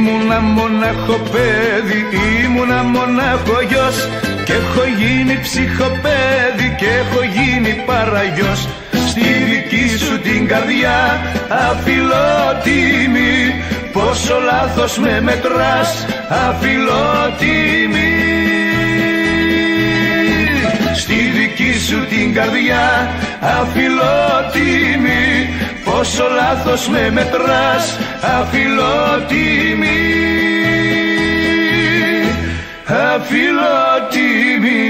Ήμουνα μονάχο παιδί, ήμουνα μονάχο γιος, και έχω γίνει ψυχοπαίδι και έχω γίνει παραγιός. Στη δική σου την καρδιά αφιλότιμη, πόσο λάθος με μετράς αφιλότιμη. Στη δική σου την καρδιά αφιλότιμη, πόσο λάθος με μετράς αφιλότιμη, αφιλότιμη.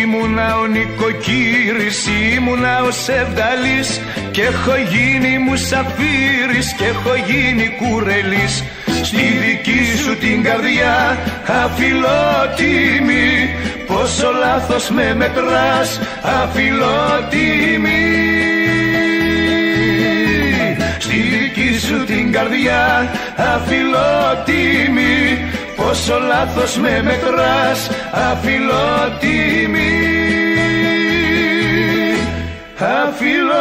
Ήμουνα ο νοικοκύρης, ήμουνα ο Σεβδαλής, και έχω γίνει μουσαφίρης και έχω γίνει κουρελής. Στη δική σου την καρδιά αφιλότιμη, πόσο λάθος με μετράς αφιλότιμη. Στη δική σου την καρδιά αφιλότιμη, πόσο λάθος με μετράς αφιλότιμη, αφιλότιμη.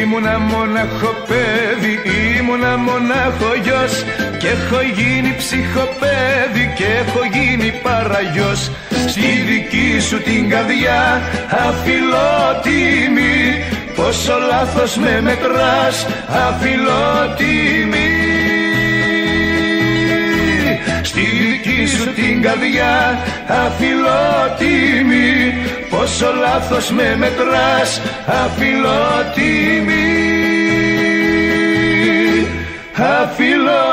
Ήμουνα μονάχο παιδί, ήμουνα μονάχο γιος, και έχω γίνει ψυχοπαίδι και έχω γίνει παραγιός. Στη δική σου την καρδιά αφιλότιμη, πόσο λάθος με μετράς αφιλότιμη. Στη δική σου την καρδιά αφιλότιμη, πόσο λάθος με μετράς αφιλότιμη, αφιλότιμη.